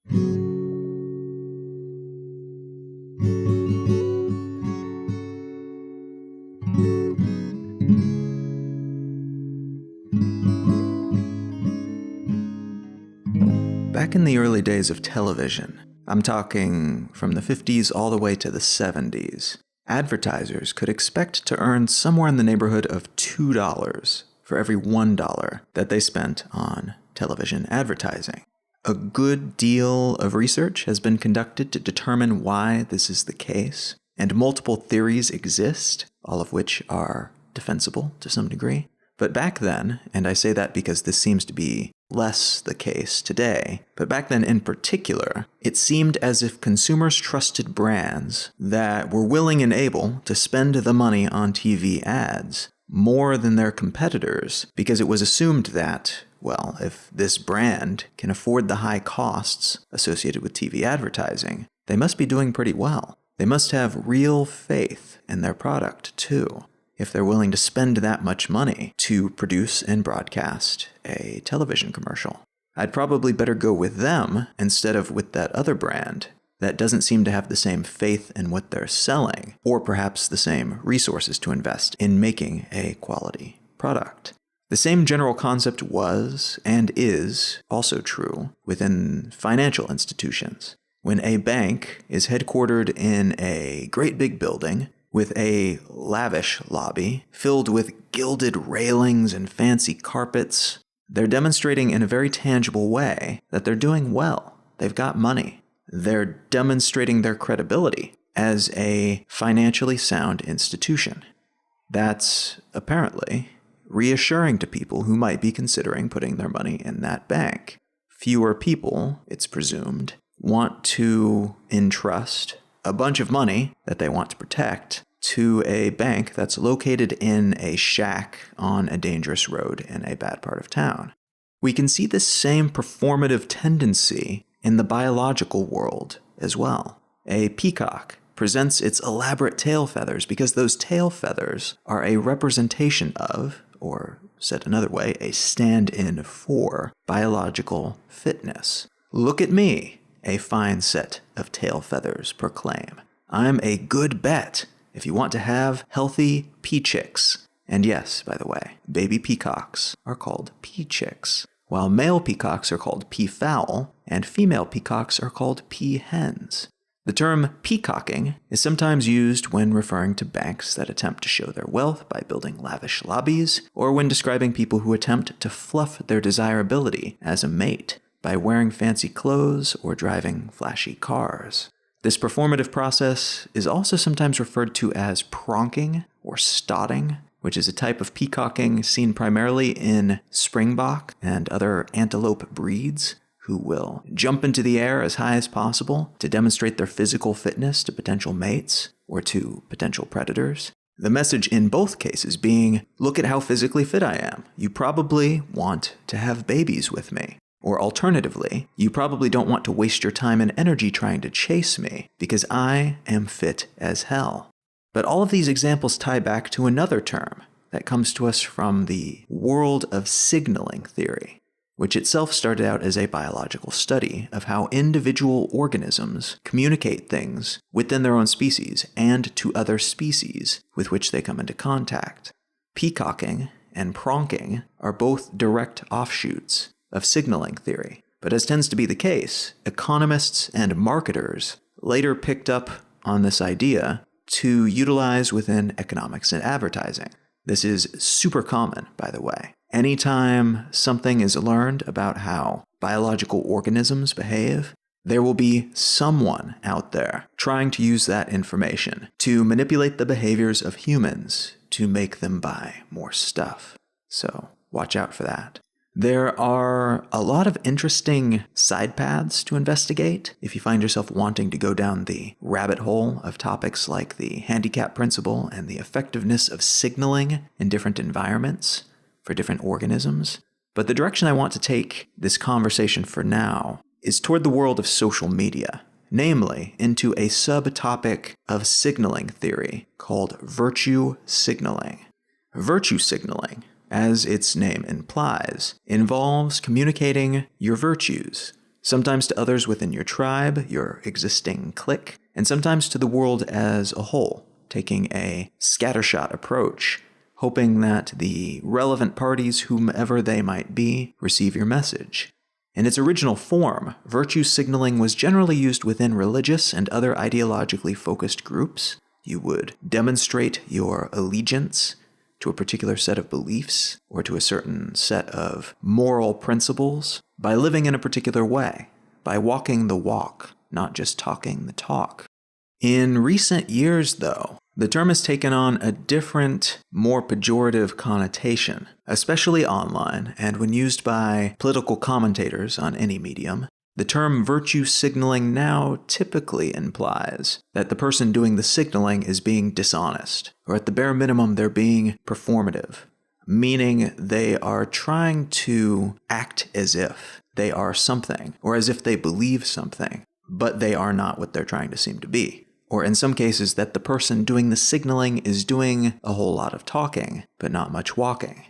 Back in the early days of television, I'm talking from the 50s all the way to the 70s, advertisers could expect to earn somewhere in the neighborhood of $2 for every $1 that they spent on television advertising. A good deal of research has been conducted to determine why this is the case, and multiple theories exist, all of which are defensible to some degree. But back then, and I say that because this seems to be less the case today, but back then in particular, it seemed as if consumers trusted brands that were willing and able to spend the money on TV ads more than their competitors, because it was assumed that, well, if this brand can afford the high costs associated with TV advertising, they must be doing pretty well. They must have real faith in their product, too, if they're willing to spend that much money to produce and broadcast a television commercial. I'd probably better go with them instead of with that other brand that doesn't seem to have the same faith in what they're selling, or perhaps the same resources to invest in making a quality product. The same general concept was, and is, also true within financial institutions. When a bank is headquartered in a great big building with a lavish lobby filled with gilded railings and fancy carpets, they're demonstrating in a very tangible way that they're doing well. They've got money. They're demonstrating their credibility as a financially sound institution. That's apparently reassuring to people who might be considering putting their money in that bank. Fewer people, it's presumed, want to entrust a bunch of money that they want to protect to a bank that's located in a shack on a dangerous road in a bad part of town. We can see this same performative tendency in the biological world as well. A peacock presents its elaborate tail feathers because those tail feathers are a representation of, or said another way, a stand-in for biological fitness. Look at me, a fine set of tail feathers proclaim. I'm a good bet if you want to have healthy pea-chicks. And yes, by the way, baby peacocks are called pea-chicks, while male peacocks are called peafowl, and female peacocks are called peahens. The term peacocking is sometimes used when referring to banks that attempt to show their wealth by building lavish lobbies, or when describing people who attempt to fluff their desirability as a mate by wearing fancy clothes or driving flashy cars. This performative process is also sometimes referred to as pronking or stotting, which is a type of peacocking seen primarily in springbok and other antelope breeds, who will jump into the air as high as possible to demonstrate their physical fitness to potential mates or to potential predators. The message in both cases being, look at how physically fit I am. You probably want to have babies with me. Or alternatively, you probably don't want to waste your time and energy trying to chase me because I am fit as hell. But all of these examples tie back to another term that comes to us from the world of signaling theory, which itself started out as a biological study of how individual organisms communicate things within their own species and to other species with which they come into contact. Peacocking and pronking are both direct offshoots of signaling theory, but as tends to be the case, economists and marketers later picked up on this idea to utilize within economics and advertising. This is super common, by the way. Anytime something is learned about how biological organisms behave, there will be someone out there trying to use that information to manipulate the behaviors of humans to make them buy more stuff. So watch out for that. There are a lot of interesting side paths to investigate if you find yourself wanting to go down the rabbit hole of topics like the handicap principle and the effectiveness of signaling in different environments for different organisms. But the direction I want to take this conversation for now is toward the world of social media, namely into a subtopic of signaling theory called virtue signaling. Virtue signaling, as its name implies, involves communicating your virtues, sometimes to others within your tribe, your existing clique, and sometimes to the world as a whole, taking a scattershot approach, hoping that the relevant parties, whomever they might be, receive your message. In its original form, virtue signaling was generally used within religious and other ideologically focused groups. You would demonstrate your allegiance to a particular set of beliefs or to a certain set of moral principles by living in a particular way, by walking the walk, not just talking the talk. In recent years, though, the term has taken on a different, more pejorative connotation, especially online, and when used by political commentators on any medium. The term virtue signaling now typically implies that the person doing the signaling is being dishonest, or at the bare minimum they're being performative, meaning they are trying to act as if they are something, or as if they believe something, but they are not what they're trying to seem to be. Or in some cases that the person doing the signaling is doing a whole lot of talking, but not much walking.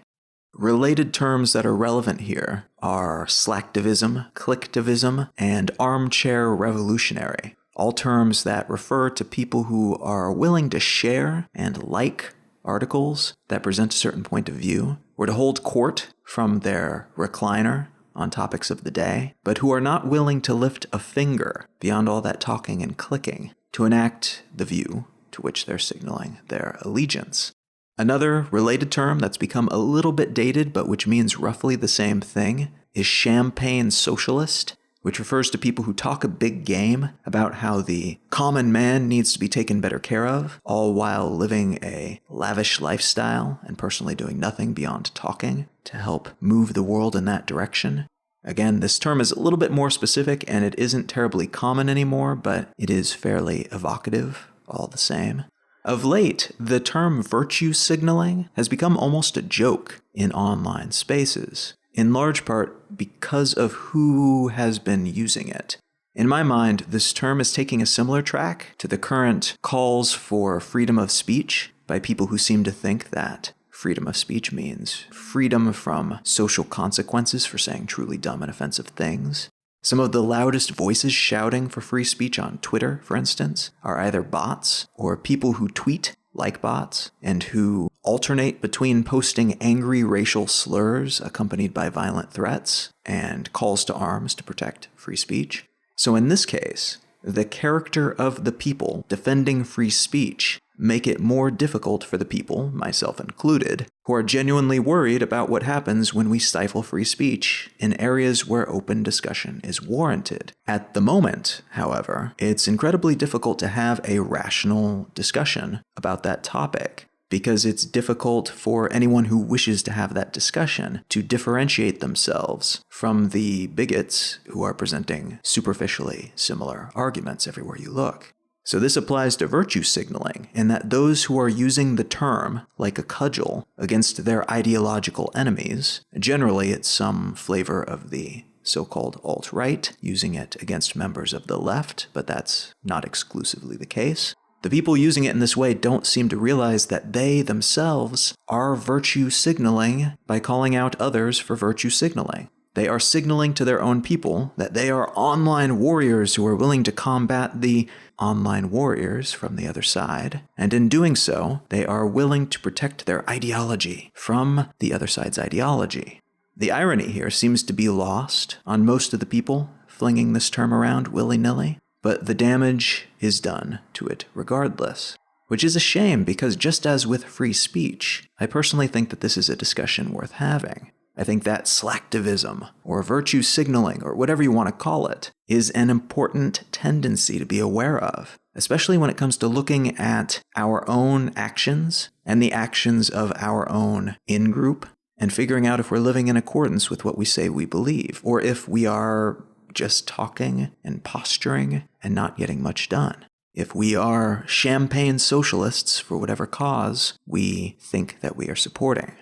Related terms that are relevant here are slacktivism, clicktivism, and armchair revolutionary, all terms that refer to people who are willing to share and like articles that present a certain point of view, or to hold court from their recliner on topics of the day, but who are not willing to lift a finger beyond all that talking and clicking to enact the view to which they're signaling their allegiance. Another related term that's become a little bit dated, but which means roughly the same thing, is champagne socialist, which refers to people who talk a big game about how the common man needs to be taken better care of, all while living a lavish lifestyle and personally doing nothing beyond talking to help move the world in that direction. Again, this term is a little bit more specific and it isn't terribly common anymore, but it is fairly evocative all the same. Of late, the term virtue signaling has become almost a joke in online spaces, in large part because of who has been using it. In my mind, this term is taking a similar track to the current calls for freedom of speech by people who seem to think that freedom of speech means freedom from social consequences for saying truly dumb and offensive things. Some of the loudest voices shouting for free speech on Twitter, for instance, are either bots or people who tweet like bots and who alternate between posting angry racial slurs accompanied by violent threats and calls to arms to protect free speech. So in this case, the character of the people defending free speech make it more difficult for the people, myself included, who are genuinely worried about what happens when we stifle free speech in areas where open discussion is warranted. At the moment, however, it's incredibly difficult to have a rational discussion about that topic, because it's difficult for anyone who wishes to have that discussion to differentiate themselves from the bigots who are presenting superficially similar arguments everywhere you look. So this applies to virtue signaling, in that those who are using the term like a cudgel against their ideological enemies, generally it's some flavor of the so-called alt-right, using it against members of the left, but that's not exclusively the case. The people using it in this way don't seem to realize that they themselves are virtue signaling by calling out others for virtue signaling. They are signaling to their own people that they are online warriors who are willing to combat the online warriors from the other side, and in doing so, they are willing to protect their ideology from the other side's ideology. The irony here seems to be lost on most of the people flinging this term around willy-nilly, but the damage is done to it regardless. Which is a shame, because just as with free speech, I personally think that this is a discussion worth having. I think that slacktivism, or virtue signaling, or whatever you want to call it, is an important tendency to be aware of, especially when it comes to looking at our own actions and the actions of our own in-group, and figuring out if we're living in accordance with what we say we believe, or if we are just talking and posturing and not getting much done. If we are champagne socialists for whatever cause we think that we are supporting.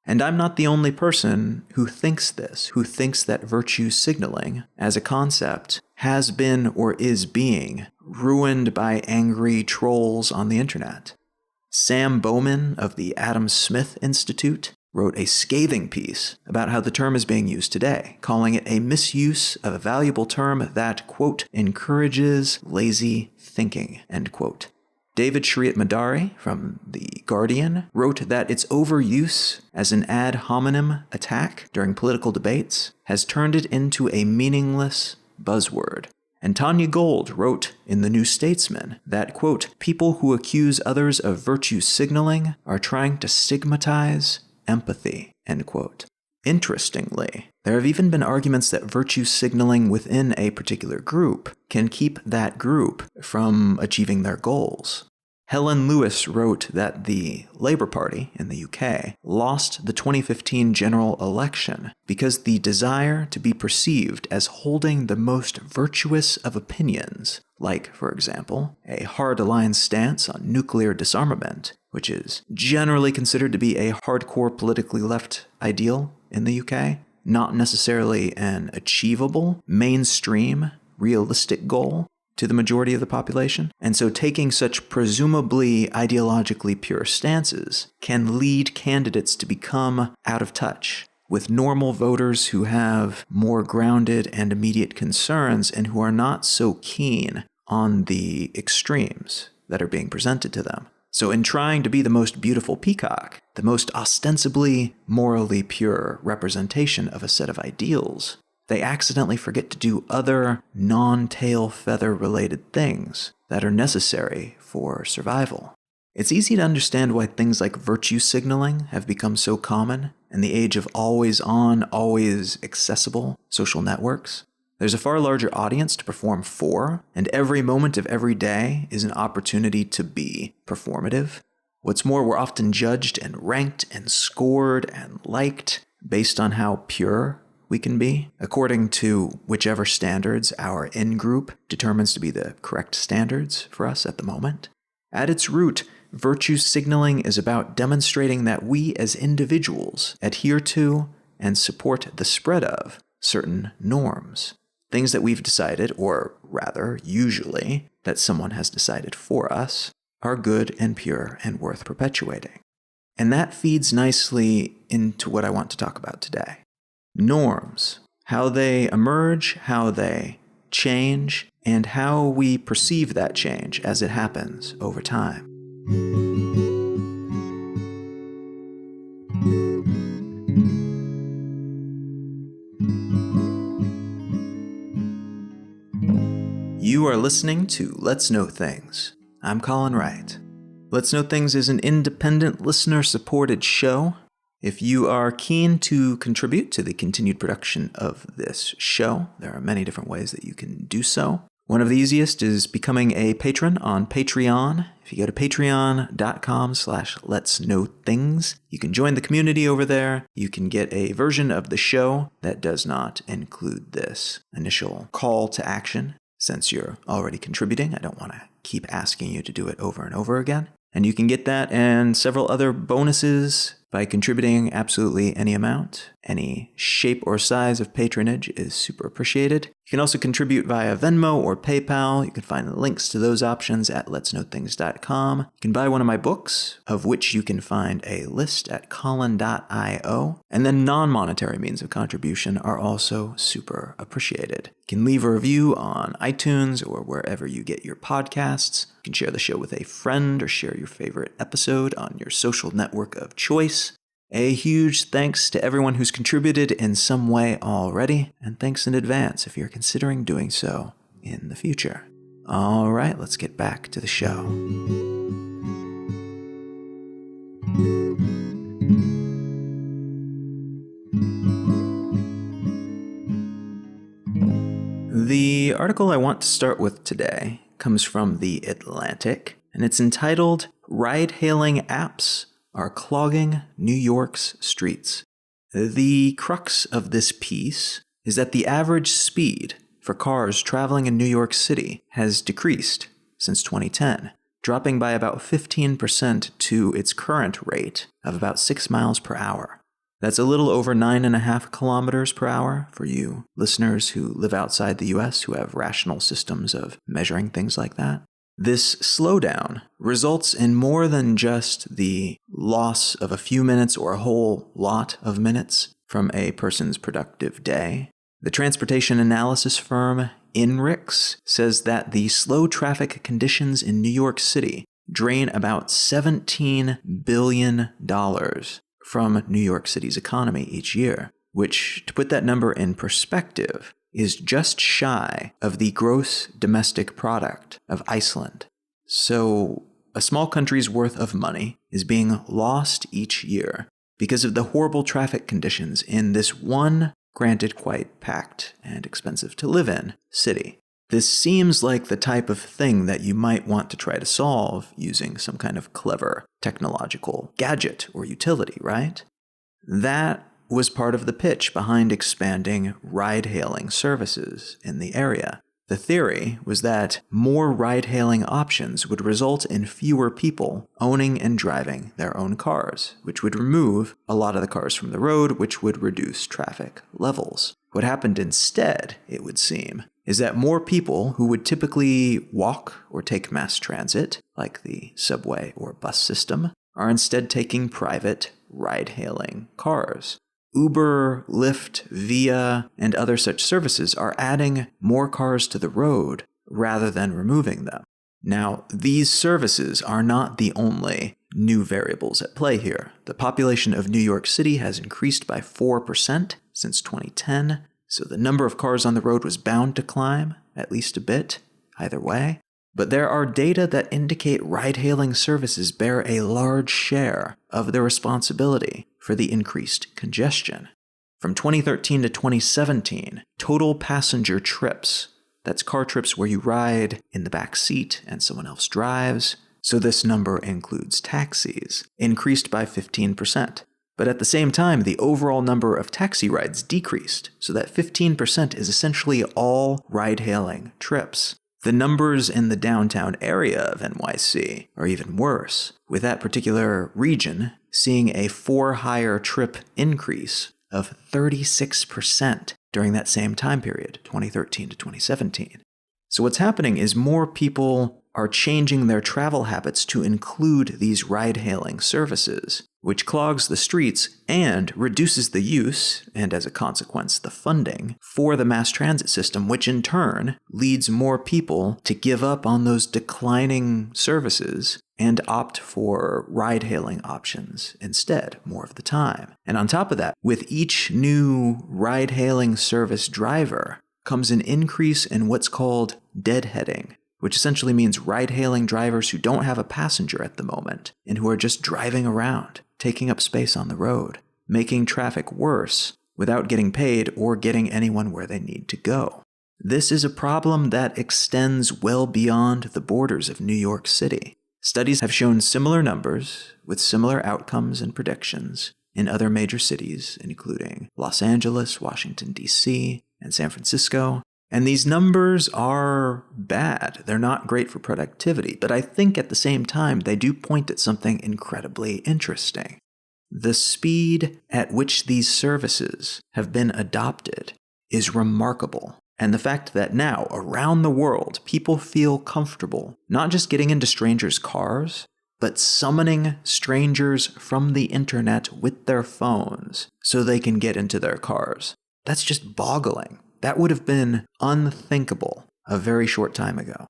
And I'm not the only person who thinks this, who thinks that virtue signaling, as a concept, has been or is being ruined by angry trolls on the internet. Sam Bowman of the Adam Smith Institute wrote a scathing piece about how the term is being used today, calling it a misuse of a valuable term that, quote, encourages lazy thinking, end quote. David Shariat Madari from The Guardian wrote that its overuse as an ad hominem attack during political debates has turned it into a meaningless buzzword. And Tanya Gold wrote in The New Statesman that, quote, people who accuse others of virtue signaling are trying to stigmatize empathy, end quote. Interestingly, there have even been arguments that virtue signaling within a particular group can keep that group from achieving their goals. Helen Lewis wrote that the Labour Party in the UK lost the 2015 general election because the desire to be perceived as holding the most virtuous of opinions, like, for example, a hard-line stance on nuclear disarmament, which is generally considered to be a hardcore politically left ideal in the UK, not necessarily an achievable, mainstream, realistic goal to the majority of the population. And so taking such presumably ideologically pure stances can lead candidates to become out of touch with normal voters who have more grounded and immediate concerns and who are not so keen on the extremes that are being presented to them. So in trying to be the most beautiful peacock, the most ostensibly morally pure representation of a set of ideals, they accidentally forget to do other non-tail feather related things that are necessary for survival. It's easy to understand why things like virtue signaling have become so common in the age of always on, always accessible social networks. There's a far larger audience to perform for, and every moment of every day is an opportunity to be performative. What's more, we're often judged and ranked and scored and liked based on how pure we can be, according to whichever standards our in-group determines to be the correct standards for us at the moment. At its root, virtue signaling is about demonstrating that we as individuals adhere to and support the spread of certain norms, things that we've decided, or rather, usually, that someone has decided for us, are good and pure and worth perpetuating. And that feeds nicely into what I want to talk about today. Norms, how they emerge, how they change, and how we perceive that change as it happens over time. You are listening to Let's Know Things. I'm Colin Wright. Let's Know Things is an independent, listener-supported show. If you are keen to contribute to the continued production of this show, there are many different ways that you can do so. One of the easiest is becoming a patron on Patreon. If you go to patreon.com/letsknowthings, you can join the community over there. You can get a version of the show that does not include this initial call to action. Since you're already contributing, I don't want to keep asking you to do it over and over again. And you can get that and several other bonuses by contributing absolutely any amount. Any shape or size of patronage is super appreciated. You can also contribute via Venmo or PayPal. You can find links to those options at letsknowthings.com. You can buy one of my books, of which you can find a list at colin.io. And then non-monetary means of contribution are also super appreciated. You can leave a review on iTunes or wherever you get your podcasts. You can share the show with a friend or share your favorite episode on your social network of choice. A huge thanks to everyone who's contributed in some way already, and thanks in advance if you're considering doing so in the future. All right, let's get back to the show. The article I want to start with today comes from The Atlantic, and it's entitled "Ride-Hailing Apps Are Clogging New York's Streets." The crux of this piece is that the average speed for cars traveling in New York City has decreased since 2010, dropping by about 15% to its current rate of about 6 miles per hour. That's a little over 9.5 kilometers per hour for you listeners who live outside the US who have rational systems of measuring things like that. This slowdown results in more than just the loss of a few minutes or a whole lot of minutes from a person's productive day. The transportation analysis firm INRIX says that the slow traffic conditions in New York City drain about $17 billion from New York City's economy each year, which, to put that number in perspective, is just shy of the gross domestic product of Iceland. So, a small country's worth of money is being lost each year because of the horrible traffic conditions in this one, granted quite packed and expensive to live in, city. This seems like the type of thing that you might want to try to solve using some kind of clever technological gadget or utility, right? That was part of the pitch behind expanding ride-hailing services in the area. The theory was that more ride-hailing options would result in fewer people owning and driving their own cars, which would remove a lot of the cars from the road, which would reduce traffic levels. What happened instead, it would seem, is that more people who would typically walk or take mass transit, like the subway or bus system, are instead taking private ride-hailing cars. Uber, Lyft, Via, and other such services are adding more cars to the road rather than removing them. Now, these services are not the only new variables at play here. The population of New York City has increased by 4% since 2010, so the number of cars on the road was bound to climb, at least a bit, either way. But there are data that indicate ride-hailing services bear a large share of the responsibility for the increased congestion. From 2013 to 2017, total passenger trips, that's car trips where you ride in the back seat and someone else drives, so this number includes taxis, increased by 15%. But at the same time, the overall number of taxi rides decreased, so that 15% is essentially all ride-hailing trips. The numbers in the downtown area of NYC are even worse, with that particular region seeing a for-hire trip increase of 36% during that same time period, 2013 to 2017. So what's happening is more people are changing their travel habits to include these ride-hailing services, which clogs the streets and reduces the use, and as a consequence, the funding, for the mass transit system, which in turn leads more people to give up on those declining services and opt for ride-hailing options instead, more of the time. And on top of that, with each new ride-hailing service driver comes an increase in what's called deadheading, which essentially means ride-hailing drivers who don't have a passenger at the moment and who are just driving around, taking up space on the road, making traffic worse without getting paid or getting anyone where they need to go. This is a problem that extends well beyond the borders of New York City. Studies have shown similar numbers with similar outcomes and predictions in other major cities, including Los Angeles, Washington, D.C., and San Francisco. And these numbers are bad. They're not great for productivity, but I think at the same time they do point at something incredibly interesting. The speed at which these services have been adopted is remarkable. And the fact that now, around the world, people feel comfortable not just getting into strangers' cars, but summoning strangers from the internet with their phones so they can get into their cars. That's just boggling. That would have been unthinkable a very short time ago.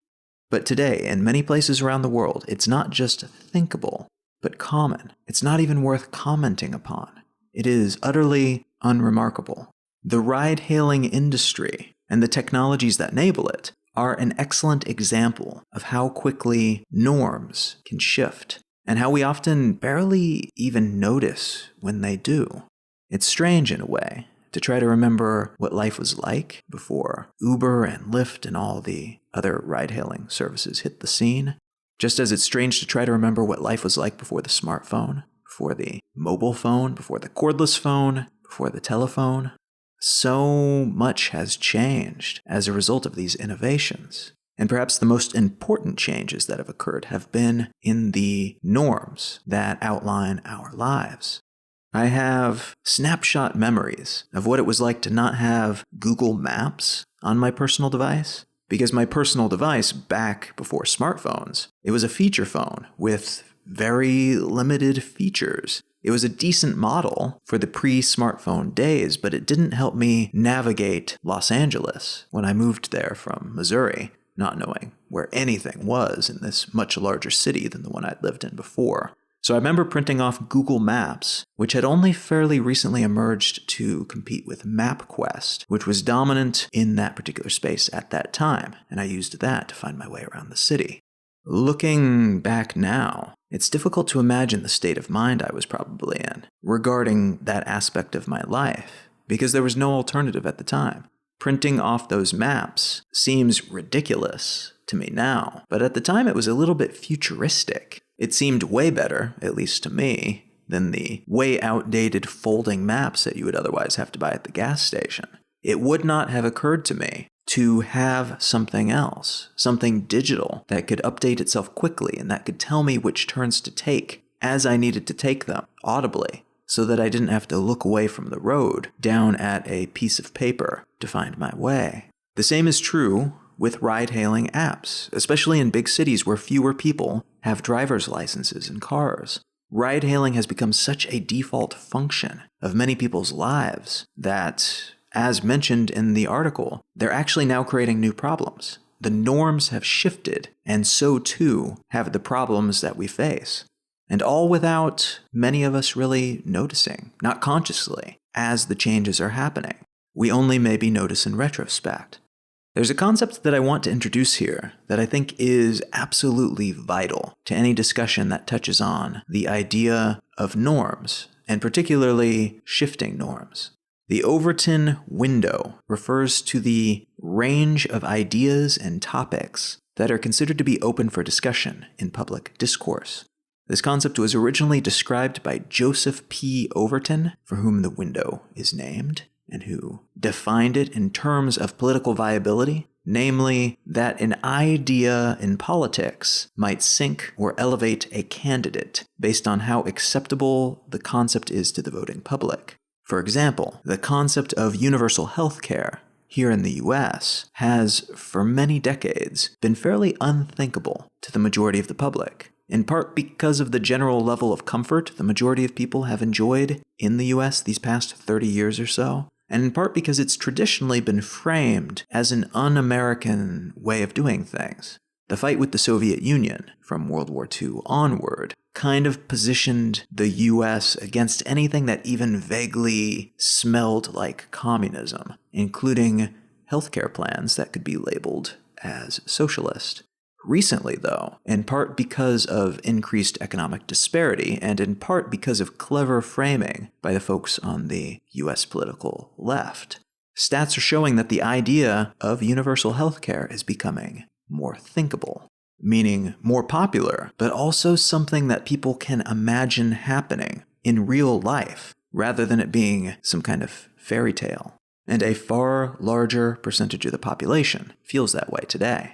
But today, in many places around the world, it's not just thinkable, but common. It's not even worth commenting upon. It is utterly unremarkable. The ride-hailing industry and the technologies that enable it are an excellent example of how quickly norms can shift, and how we often barely even notice when they do. It's strange in a way to try to remember what life was like before Uber and Lyft and all the other ride-hailing services hit the scene, just as it's strange to try to remember what life was like before the smartphone, before the mobile phone, before the cordless phone, before the telephone. So much has changed as a result of these innovations. And perhaps the most important changes that have occurred have been in the norms that outline our lives. I have snapshot memories of what it was like to not have Google Maps on my personal device, because my personal device back before smartphones, it was a feature phone with very limited features. It was a decent model for the pre-smartphone days, but it didn't help me navigate Los Angeles when I moved there from Missouri, not knowing where anything was in this much larger city than the one I'd lived in before. So I remember printing off Google Maps, which had only fairly recently emerged to compete with MapQuest, which was dominant in that particular space at that time, and I used that to find my way around the city. Looking back now, it's difficult to imagine the state of mind I was probably in regarding that aspect of my life, because there was no alternative at the time. Printing off those maps seems ridiculous to me now, but at the time it was a little bit futuristic. It seemed way better, at least to me, than the way outdated folding maps that you would otherwise have to buy at the gas station. It would not have occurred to me to have something else, something digital that could update itself quickly and that could tell me which turns to take as I needed to take them, audibly, so that I didn't have to look away from the road down at a piece of paper to find my way. The same is true with ride-hailing apps, especially in big cities where fewer people have driver's licenses in cars. Ride-hailing has become such a default function of many people's lives that, as mentioned in the article, they're actually now creating new problems. The norms have shifted, and so too have the problems that we face. And all without many of us really noticing, not consciously, as the changes are happening. We only maybe notice in retrospect. There's a concept that I want to introduce here that I think is absolutely vital to any discussion that touches on the idea of norms, and particularly shifting norms. The Overton Window refers to the range of ideas and topics that are considered to be open for discussion in public discourse. This concept was originally described by Joseph P. Overton, for whom the window is named, and who defined it in terms of political viability, namely that an idea in politics might sink or elevate a candidate based on how acceptable the concept is to the voting public. For example, the concept of universal health care here in the US has, for many decades, been fairly unthinkable to the majority of the public, in part because of the general level of comfort the majority of people have enjoyed in the US these past 30 years or so, and in part because it's traditionally been framed as an un-American way of doing things. The fight with the Soviet Union from World War II onward kind of positioned the US against anything that even vaguely smelled like communism, including healthcare plans that could be labeled as socialist. Recently, though, in part because of increased economic disparity, and in part because of clever framing by the folks on the US political left, stats are showing that the idea of universal healthcare is becoming more thinkable, meaning more popular, but also something that people can imagine happening in real life, rather than it being some kind of fairy tale. And a far larger percentage of the population feels that way today.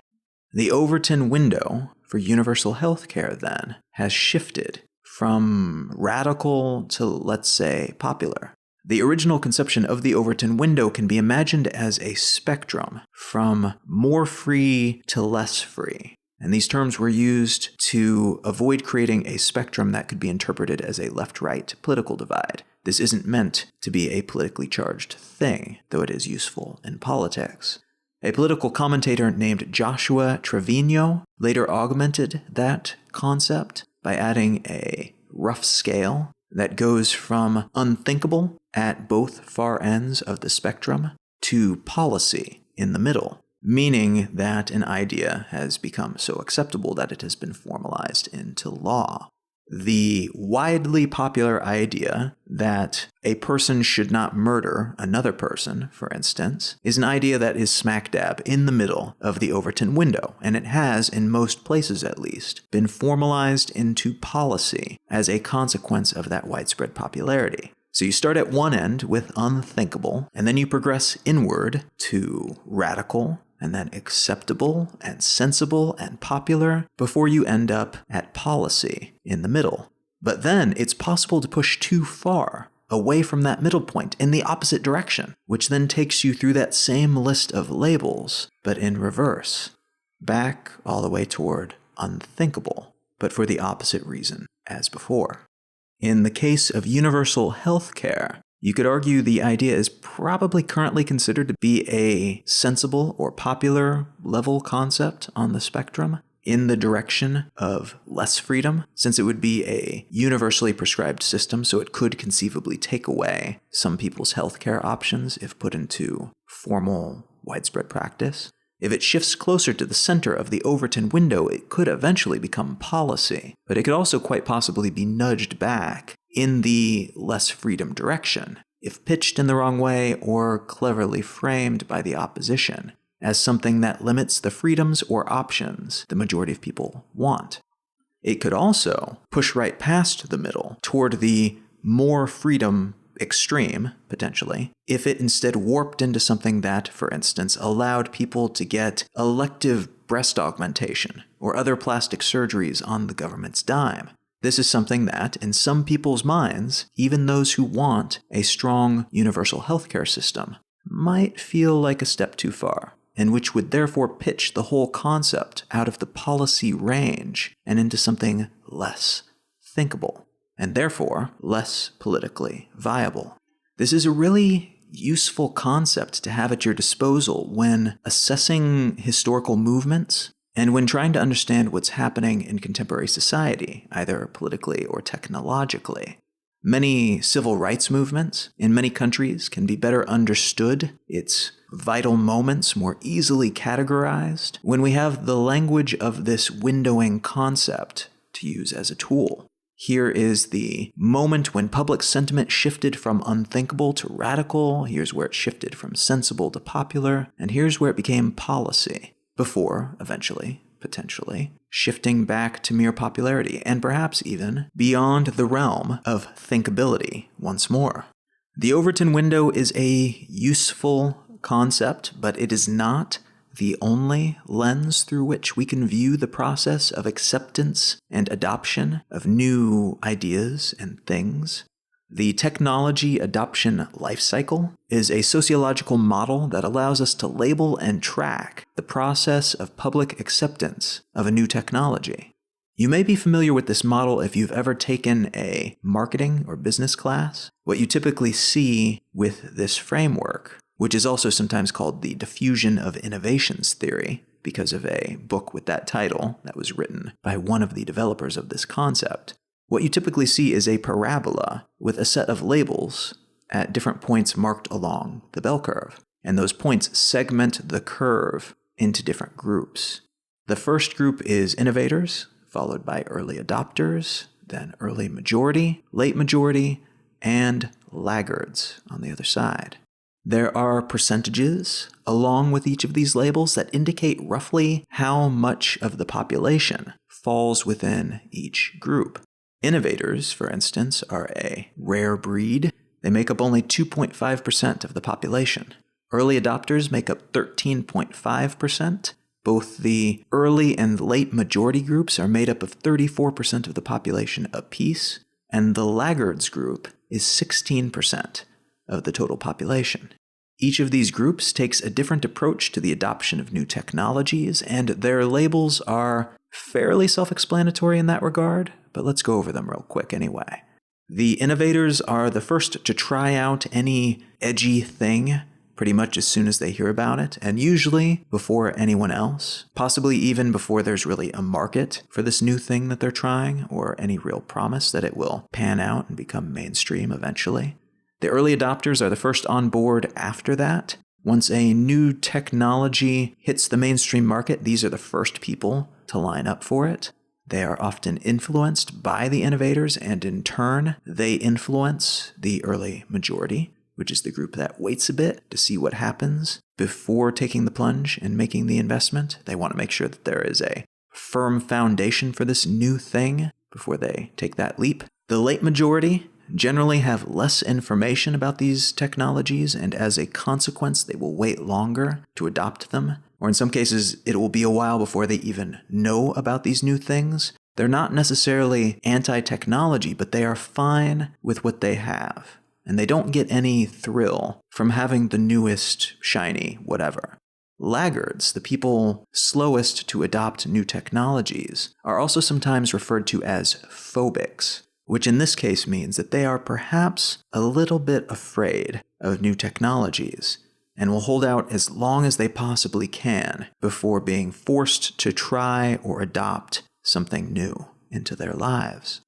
The Overton window for universal health care, then, has shifted from radical to, let's say, popular. The original conception of the Overton window can be imagined as a spectrum from more free to less free. And these terms were used to avoid creating a spectrum that could be interpreted as a left-right political divide. This isn't meant to be a politically charged thing, though it is useful in politics. A political commentator named Joshua Trevino later augmented that concept by adding a rough scale that goes from unthinkable at both far ends of the spectrum to policy in the middle, meaning that an idea has become so acceptable that it has been formalized into law. The widely popular idea that a person should not murder another person, for instance, is an idea that is smack dab in the middle of the Overton window, and it has, in most places at least, been formalized into policy as a consequence of that widespread popularity. So you start at one end with unthinkable, and then you progress inward to radical, and then acceptable and sensible and popular, before you end up at policy in the middle. But then it's possible to push too far away from that middle point in the opposite direction, which then takes you through that same list of labels, but in reverse, back all the way toward unthinkable, but for the opposite reason as before. In the case of universal health care, you could argue the idea is probably currently considered to be a sensible or popular level concept on the spectrum in the direction of less freedom, since it would be a universally prescribed system, so it could conceivably take away some people's healthcare options if put into formal, widespread practice. If it shifts closer to the center of the Overton window, it could eventually become policy, but it could also quite possibly be nudged back in the less freedom direction, if pitched in the wrong way or cleverly framed by the opposition as something that limits the freedoms or options the majority of people want. It could also push right past the middle toward the more freedom extreme, potentially, if it instead warped into something that, for instance, allowed people to get elective breast augmentation or other plastic surgeries on the government's dime. This is something that, in some people's minds, even those who want a strong universal healthcare system, might feel like a step too far, and which would therefore pitch the whole concept out of the policy range and into something less thinkable, and therefore less politically viable. This is a really useful concept to have at your disposal when assessing historical movements and when trying to understand what's happening in contemporary society, either politically or technologically. Many civil rights movements in many countries can be better understood, its vital moments more easily categorized, when we have the language of this windowing concept to use as a tool. Here is the moment when public sentiment shifted from unthinkable to radical, here's where it shifted from sensible to popular, and here's where it became policy, before, eventually, potentially, shifting back to mere popularity, and perhaps even beyond the realm of thinkability once more. The Overton window is a useful concept, but it is not the only lens through which we can view the process of acceptance and adoption of new ideas and things. The technology adoption lifecycle is a sociological model that allows us to label and track the process of public acceptance of a new technology. You may be familiar with this model if you've ever taken a marketing or business class. What you typically see with this framework, which is also sometimes called the Diffusion of Innovations Theory, because of a book with that title that was written by one of the developers of this concept. What you typically see is a parabola with a set of labels at different points marked along the bell curve, and those points segment the curve into different groups. The first group is innovators, followed by early adopters, then early majority, late majority, and laggards on the other side. There are percentages along with each of these labels that indicate roughly how much of the population falls within each group. Innovators, for instance, are a rare breed. They make up only 2.5% of the population. Early adopters make up 13.5%. Both the early and late majority groups are made up of 34% of the population apiece, and the laggards group is 16% of the total population. Each of these groups takes a different approach to the adoption of new technologies, and their labels are fairly self-explanatory in that regard, but let's go over them real quick anyway. The innovators are the first to try out any edgy thing pretty much as soon as they hear about it, and usually before anyone else, possibly even before there's really a market for this new thing that they're trying, or any real promise that it will pan out and become mainstream eventually. The early adopters are the first on board after that. Once a new technology hits the mainstream market, these are the first people to line up for it. They are often influenced by the innovators, and in turn, they influence the early majority, which is the group that waits a bit to see what happens before taking the plunge and making the investment. They want to make sure that there is a firm foundation for this new thing before they take that leap. The late majority generally have less information about these technologies, and as a consequence, they will wait longer to adopt them. Or in some cases, it will be a while before they even know about these new things. They're not necessarily anti-technology, but they are fine with what they have. and they don't get any thrill from having the newest, shiny whatever. Laggards, the people slowest to adopt new technologies, are also sometimes referred to as phobics, which in this case means that they are perhaps a little bit afraid of new technologies and will hold out as long as they possibly can before being forced to try or adopt something new into their lives.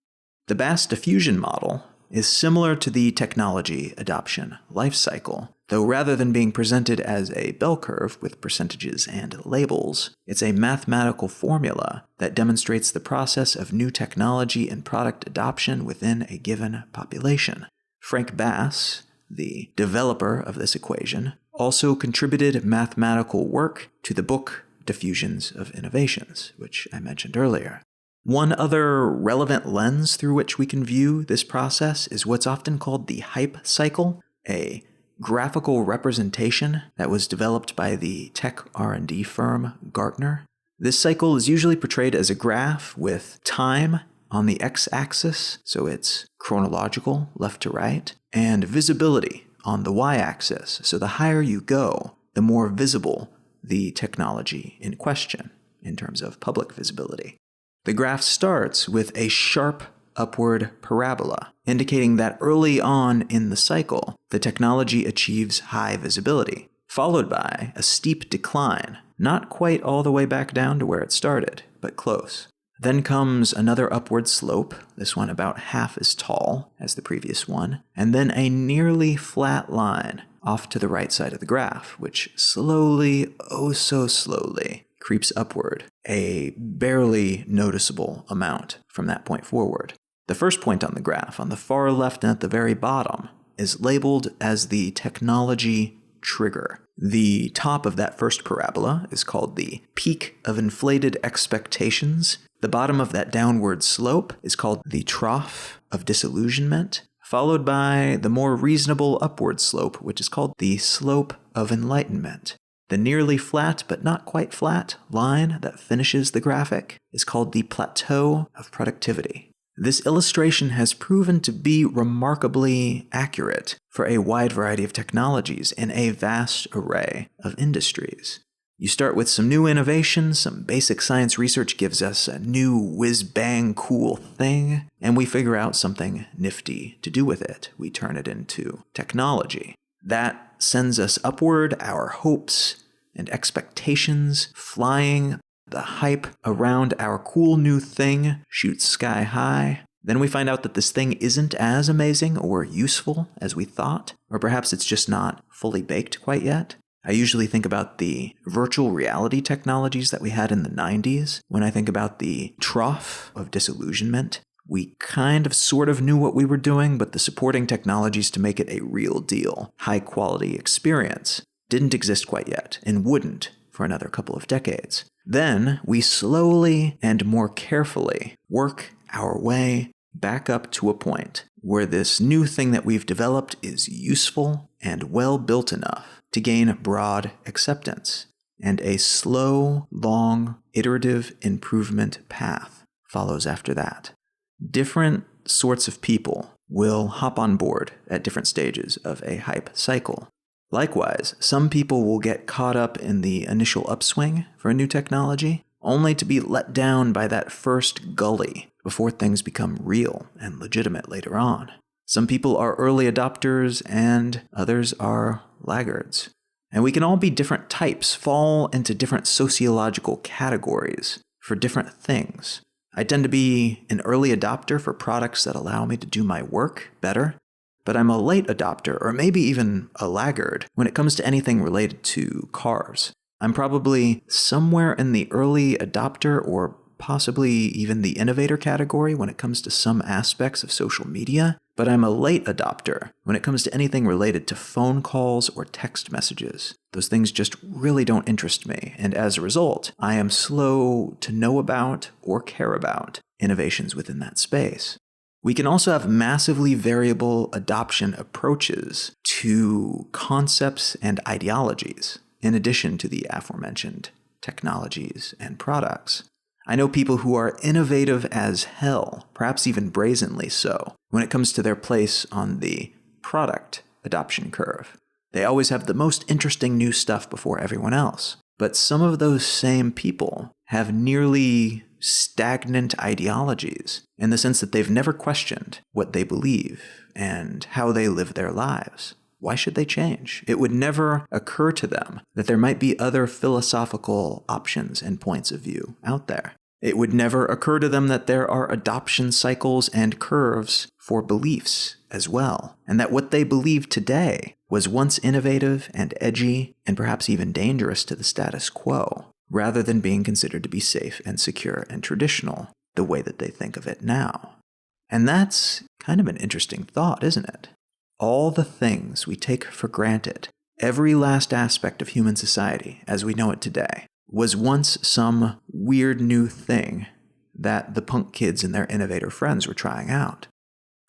The Bass diffusion model is similar to the technology adoption lifecycle, though rather than being presented as a bell curve with percentages and labels, it's a mathematical formula that demonstrates the process of new technology and product adoption within a given population. Frank Bass, the developer of this equation, also contributed mathematical work to the book Diffusions of Innovations, which I mentioned earlier. One other relevant lens through which we can view this process is what's often called the hype cycle, a graphical representation that was developed by the tech R&D firm Gartner. This cycle is usually portrayed as a graph with time on the x-axis, so it's chronological, left to right, and visibility on the y-axis, so the higher you go, the more visible the technology in question in terms of public visibility. The graph starts with a sharp upward parabola, indicating that early on in the cycle, the technology achieves high visibility, followed by a steep decline, not quite all the way back down to where it started, but close. Then comes another upward slope, this one about half as tall as the previous one, and then a nearly flat line off to the right side of the graph, which slowly, oh so slowly, creeps upward, a barely noticeable amount from that point forward. The first point on the graph, on the far left and at the very bottom, is labeled as the technology trigger. The top of that first parabola is called the peak of inflated expectations. The bottom of that downward slope is called the trough of disillusionment, followed by the more reasonable upward slope, which is called the slope of enlightenment. The nearly flat but not quite flat line that finishes the graphic is called the plateau of productivity. This illustration has proven to be remarkably accurate for a wide variety of technologies in a vast array of industries. You start with some new innovation, some basic science research gives us a new whiz-bang cool thing, and we figure out something nifty to do with it. We turn it into technology. That sends us upward, our hopes and expectations flying. The hype around our cool new thing shoots sky high. Then we find out that this thing isn't as amazing or useful as we thought, or perhaps it's just not fully baked quite yet. I usually think about the virtual reality technologies that we had in the 90s. When I think about the trough of disillusionment, we kind of sort of knew what we were doing, but the supporting technologies to make it a real deal, high-quality experience didn't exist quite yet, and wouldn't for another couple of decades. Then we slowly and more carefully work our way back up to a point where this new thing that we've developed is useful and well built enough to gain broad acceptance, and a slow, long, iterative improvement path follows after that. Different sorts of people will hop on board at different stages of a hype cycle. Likewise, some people will get caught up in the initial upswing for a new technology, only to be let down by that first gully before things become real and legitimate later on. Some people are early adopters and others are laggards. And we can all be different types, fall into different sociological categories for different things. I tend to be an early adopter for products that allow me to do my work better, but I'm a late adopter, or maybe even a laggard, when it comes to anything related to cars. I'm probably somewhere in the early adopter or possibly even the innovator category when it comes to some aspects of social media, but I'm a late adopter when it comes to anything related to phone calls or text messages. Those things just really don't interest me, and as a result, I am slow to know about or care about innovations within that space. We can also have massively variable adoption approaches to concepts and ideologies, in addition to the aforementioned technologies and products. I know people who are innovative as hell, perhaps even brazenly so, when it comes to their place on the product adoption curve. They always have the most interesting new stuff before everyone else. But some of those same people have nearly stagnant ideologies in the sense that they've never questioned what they believe and how they live their lives. Why should they change? It would never occur to them that there might be other philosophical options and points of view out there. It would never occur to them that there are adoption cycles and curves for beliefs as well, and that what they believe today was once innovative and edgy and perhaps even dangerous to the status quo, rather than being considered to be safe and secure and traditional the way that they think of it now. And that's kind of an interesting thought, isn't it? All the things we take for granted, every last aspect of human society as we know it today, was once some weird new thing that the punk kids and their innovator friends were trying out.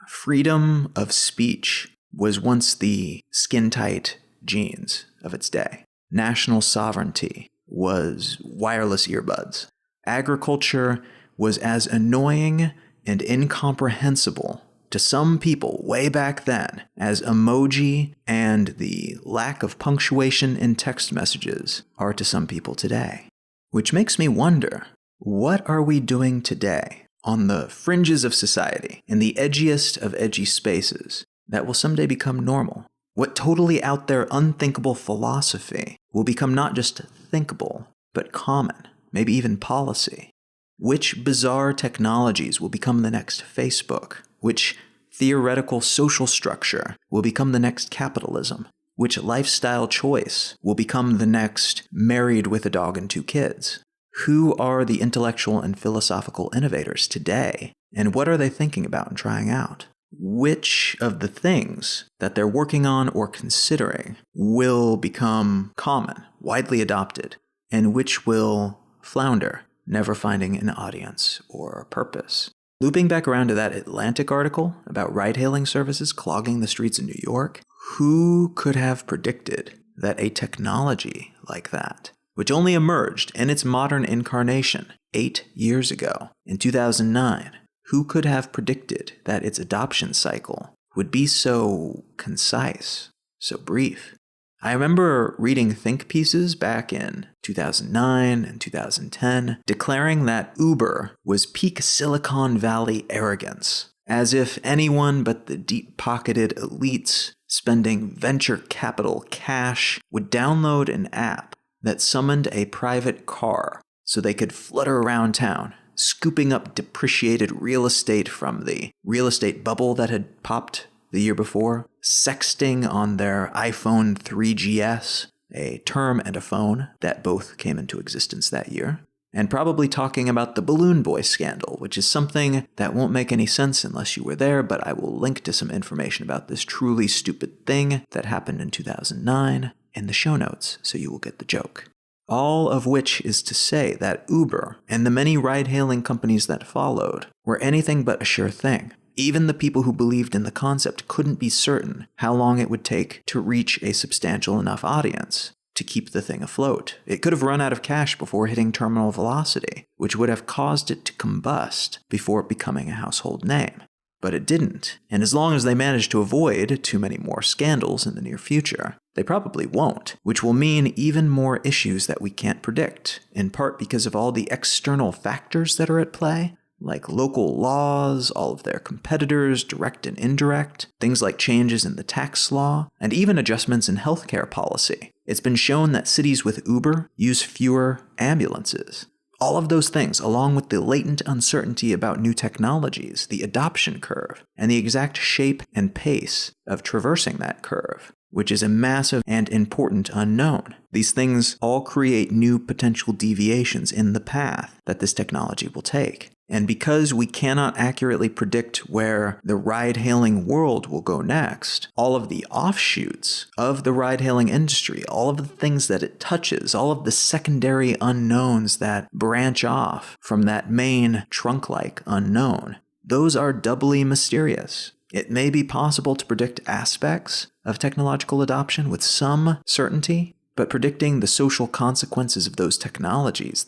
Freedom of speech was once the skin-tight jeans of its day. National sovereignty was wireless earbuds. Agriculture was as annoying and incomprehensible to some people way back then as emoji and the lack of punctuation in text messages are to some people today. Which makes me wonder, what are we doing today on the fringes of society, in the edgiest of edgy spaces, that will someday become normal? What totally out there unthinkable philosophy will become not just thinkable, but common, maybe even policy? Which bizarre technologies will become the next Facebook? Which theoretical social structure will become the next capitalism? Which lifestyle choice will become the next married with a dog and 2 kids? Who are the intellectual and philosophical innovators today? And what are they thinking about and trying out? Which of the things that they're working on or considering will become common, widely adopted, and which will flounder, never finding an audience or purpose? Looping back around to that Atlantic article about ride-hailing services clogging the streets in New York, who could have predicted that a technology like that, which only emerged in its modern incarnation 8 years ago, in 2009, who could have predicted that its adoption cycle would be so concise, so brief? I remember reading think pieces back in 2009 and 2010 declaring that Uber was peak Silicon Valley arrogance, as if anyone but the deep-pocketed elites spending venture capital cash would download an app that summoned a private car so they could flutter around town, scooping up depreciated real estate from the real estate bubble that had popped the year before, sexting on their iPhone 3GS, a term and a phone that both came into existence that year, and probably talking about the Balloon Boy scandal, which is something that won't make any sense unless you were there, but I will link to some information about this truly stupid thing that happened in 2009 in the show notes, so you will get the joke. All of which is to say that Uber and the many ride-hailing companies that followed were anything but a sure thing. Even the people who believed in the concept couldn't be certain how long it would take to reach a substantial enough audience to keep the thing afloat. It could have run out of cash before hitting terminal velocity, which would have caused it to combust before becoming a household name. But it didn't, and as long as they manage to avoid too many more scandals in the near future, they probably won't, which will mean even more issues that we can't predict, in part because of all the external factors that are at play, like local laws, all of their competitors, direct and indirect, things like changes in the tax law, and even adjustments in healthcare policy. It's been shown that cities with Uber use fewer ambulances. All of those things, along with the latent uncertainty about new technologies, the adoption curve, and the exact shape and pace of traversing that curve, which is a massive and important unknown. These things all create new potential deviations in the path that this technology will take. And because we cannot accurately predict where the ride-hailing world will go next, all of the offshoots of the ride-hailing industry, all of the things that it touches, all of the secondary unknowns that branch off from that main trunk-like unknown, those are doubly mysterious. It may be possible to predict aspects of technological adoption with some certainty, but predicting the social consequences of those technologies,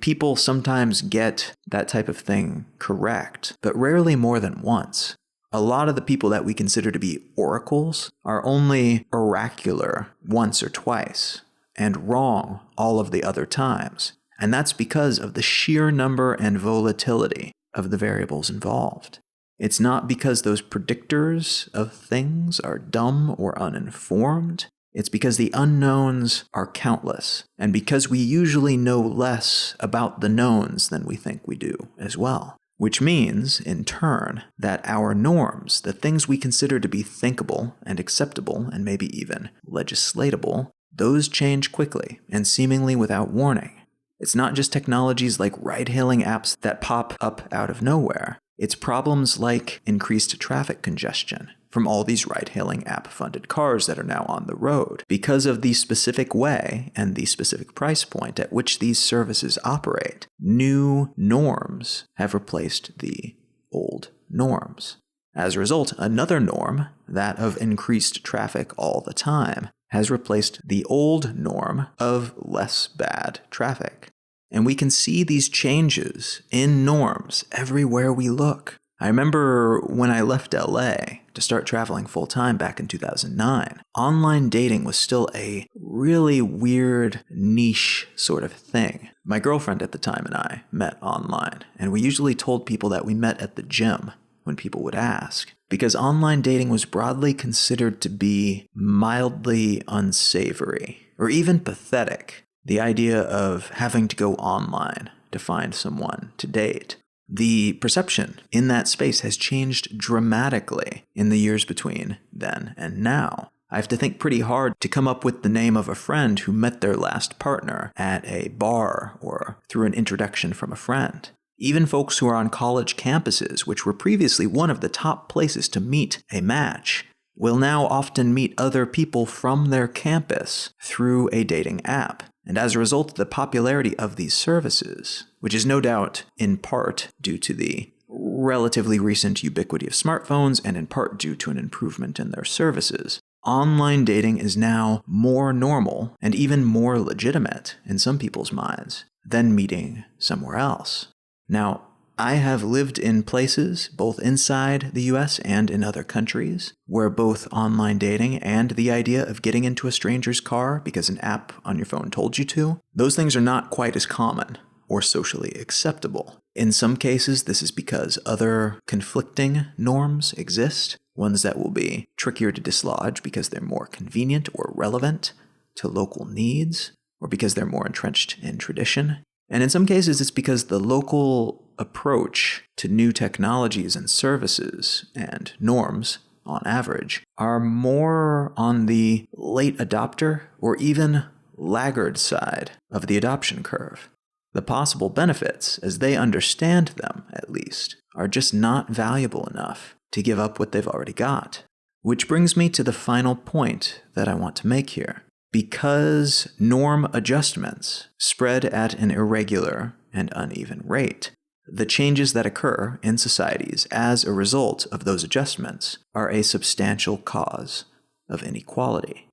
people sometimes get that type of thing correct, but rarely more than once. A lot of the people that we consider to be oracles are only oracular once or twice, and wrong all of the other times. And that's because of the sheer number and volatility of the variables involved. It's not because those predictors of things are dumb or uninformed. It's because the unknowns are countless, and because we usually know less about the knowns than we think we do as well. Which means, in turn, that our norms, the things we consider to be thinkable and acceptable and maybe even legislatable, those change quickly and seemingly without warning. It's not just technologies like ride-hailing apps that pop up out of nowhere. It's problems like increased traffic congestion from all these ride-hailing app-funded cars that are now on the road because of the specific way and the specific price point at which these services operate. New norms have replaced the old norms. As a result, another norm, that of increased traffic all the time, has replaced the old norm of less bad traffic. And we can see these changes in norms everywhere we look. I remember when I left LA to start traveling full-time back in 2009, online dating was still a really weird, niche sort of thing. My girlfriend at the time and I met online, and we usually told people that we met at the gym when people would ask, because online dating was broadly considered to be mildly unsavory, or even pathetic. The idea of having to go online to find someone to date. The perception in that space has changed dramatically in the years between then and now. I have to think pretty hard to come up with the name of a friend who met their last partner at a bar or through an introduction from a friend. Even folks who are on college campuses, which were previously one of the top places to meet a match, will now often meet other people from their campus through a dating app. And as a result of the popularity of these services, which is no doubt in part due to the relatively recent ubiquity of smartphones and in part due to an improvement in their services, online dating is now more normal and even more legitimate in some people's minds than meeting somewhere else. Now, I have lived in places, both inside the US and in other countries, where both online dating and the idea of getting into a stranger's car because an app on your phone told you to, those things are not quite as common or socially acceptable. In some cases, this is because other conflicting norms exist, ones that will be trickier to dislodge because they're more convenient or relevant to local needs, or because they're more entrenched in tradition. And in some cases, it's because the local approach to new technologies and services and norms, on average, are more on the late adopter or even laggard side of the adoption curve. The possible benefits, as they understand them at least, are just not valuable enough to give up what they've already got. Which brings me to the final point that I want to make here. Because norm adjustments spread at an irregular and uneven rate, the changes that occur in societies as a result of those adjustments are a substantial cause of inequality.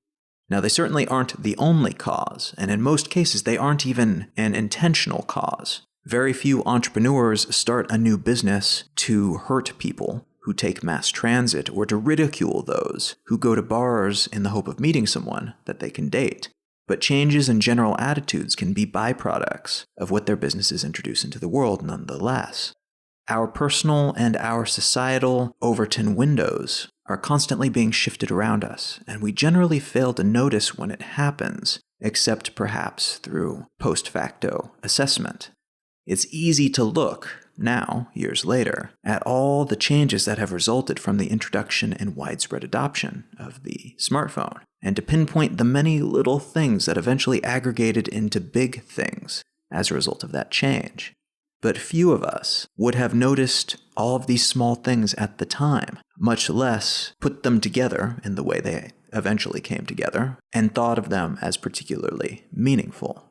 Now, they certainly aren't the only cause, and in most cases, they aren't even an intentional cause. Very few entrepreneurs start a new business to hurt people who take mass transit or to ridicule those who go to bars in the hope of meeting someone that they can date. But changes in general attitudes can be byproducts of what their businesses introduce into the world nonetheless. Our personal and our societal Overton windows are constantly being shifted around us, and we generally fail to notice when it happens, except perhaps through post-facto assessment. It's easy to look, now, years later, at all the changes that have resulted from the introduction and widespread adoption of the smartphone, and to pinpoint the many little things that eventually aggregated into big things as a result of that change. But few of us would have noticed all of these small things at the time, much less put them together in the way they eventually came together, and thought of them as particularly meaningful.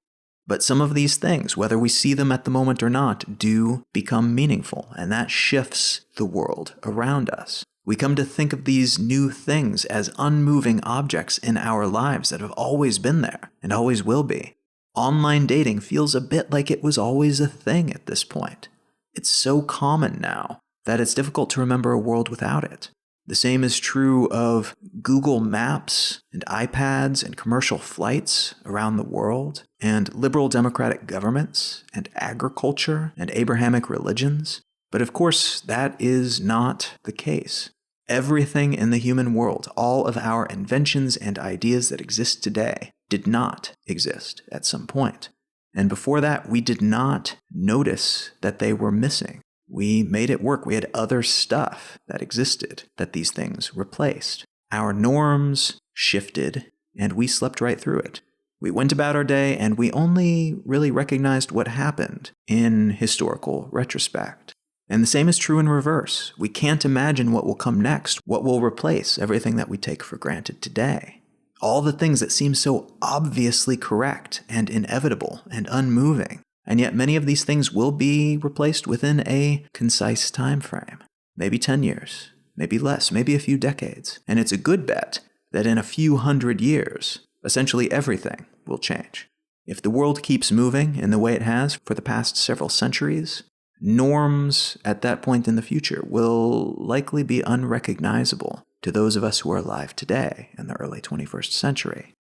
But some of these things, whether we see them at the moment or not, do become meaningful, and that shifts the world around us. We come to think of these new things as unmoving objects in our lives that have always been there and always will be. Online dating feels a bit like it was always a thing at this point. It's so common now that it's difficult to remember a world without it. The same is true of Google Maps and iPads and commercial flights around the world, and liberal democratic governments and agriculture and Abrahamic religions. But of course, that is not the case. Everything in the human world, all of our inventions and ideas that exist today, did not exist at some point. And before that, we did not notice that they were missing. We made it work. We had other stuff that existed that these things replaced. Our norms shifted, and we slept right through it. We went about our day, and we only really recognized what happened in historical retrospect. And the same is true in reverse. We can't imagine what will come next, what will replace everything that we take for granted today. All the things that seem so obviously correct and inevitable and unmoving. And yet many of these things will be replaced within a concise time frame. Maybe 10 years, maybe less, maybe a few decades. And it's a good bet that in a few hundred years, essentially everything will change. If the world keeps moving in the way it has for the past several centuries, norms at that point in the future will likely be unrecognizable to those of us who are alive today in the early 21st century.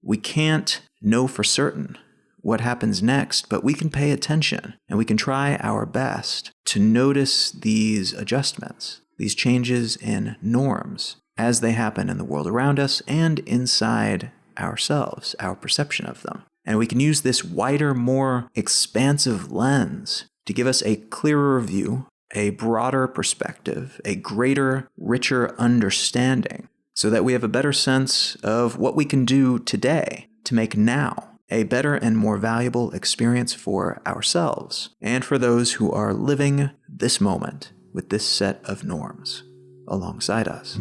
We can't know for certain what happens next, but we can pay attention and we can try our best to notice these adjustments, these changes in norms as they happen in the world around us and inside ourselves, our perception of them. And we can use this wider, more expansive lens to give us a clearer view, a broader perspective, a greater, richer understanding, so that we have a better sense of what we can do today to make now a better and more valuable experience for ourselves and for those who are living this moment with this set of norms alongside us.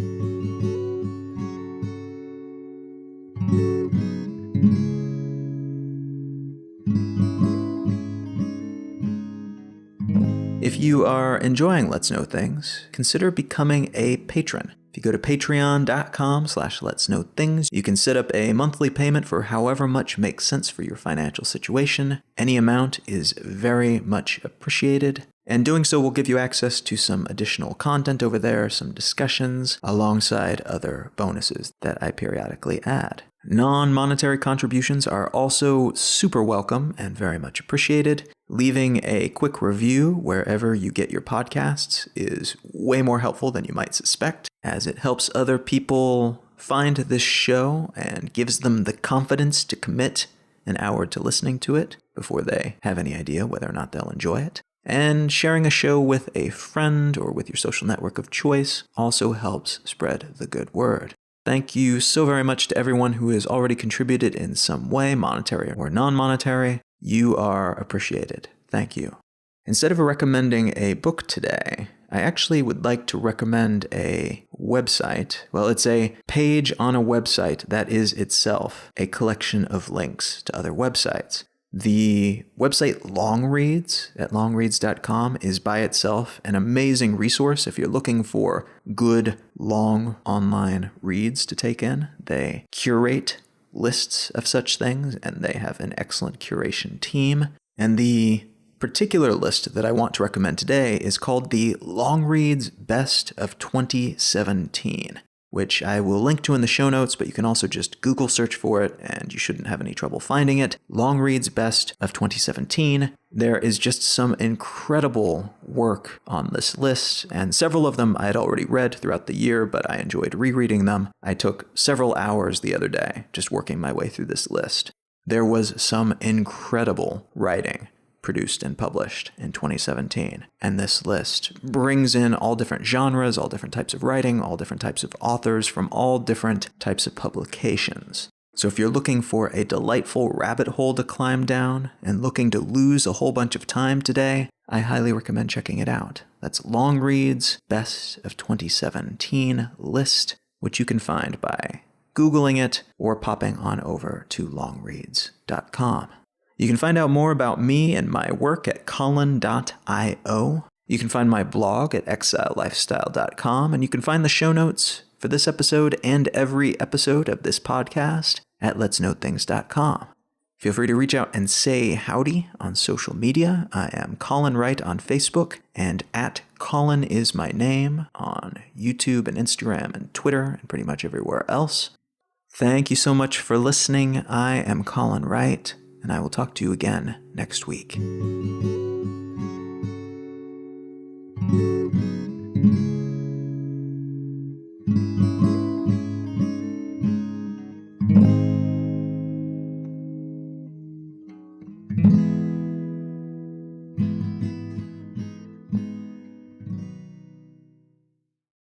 If you are enjoying Let's Know Things, consider becoming a patron. If you go to patreon.com/letsknowthings, you can set up a monthly payment for however much makes sense for your financial situation. Any amount is very much appreciated. And doing so will give you access to some additional content over there, some discussions, alongside other bonuses that I periodically add. Non-monetary contributions are also super welcome and very much appreciated. Leaving a quick review wherever you get your podcasts is way more helpful than you might suspect, as it helps other people find this show and gives them the confidence to commit an hour to listening to it before they have any idea whether or not they'll enjoy it. And sharing a show with a friend or with your social network of choice also helps spread the good word. Thank you so very much to everyone who has already contributed in some way, monetary or non-monetary. You are appreciated. Thank you. Instead of recommending a book today, I actually would like to recommend a website. Well, it's a page on a website that is itself a collection of links to other websites. The website Longreads at longreads.com is by itself an amazing resource if you're looking for good, long online reads to take in. They curate lists of such things, and they have an excellent curation team. And the particular list that I want to recommend today is called the Longreads Best of 2017. Which I will link to in the show notes, but you can also just Google search for it, and you shouldn't have any trouble finding it. Longreads Best of 2017. There is just some incredible work on this list, and several of them I had already read throughout the year, but I enjoyed rereading them. I took several hours the other day just working my way through this list. There was some incredible writing produced and published in 2017. And this list brings in all different genres, all different types of writing, all different types of authors from all different types of publications. So if you're looking for a delightful rabbit hole to climb down and looking to lose a whole bunch of time today, I highly recommend checking it out. That's Longreads Best of 2017 list, which you can find by Googling it or popping on over to longreads.com. You can find out more about me and my work at colin.io. You can find my blog at exilelifestyle.com, and you can find the show notes for this episode and every episode of this podcast at letsknowthings.com. Feel free to reach out and say howdy on social media. I am Colin Wright on Facebook, and at Colin is my name on YouTube and Instagram and Twitter and pretty much everywhere else. Thank you so much for listening. I am Colin Wright, and I will talk to you again next week.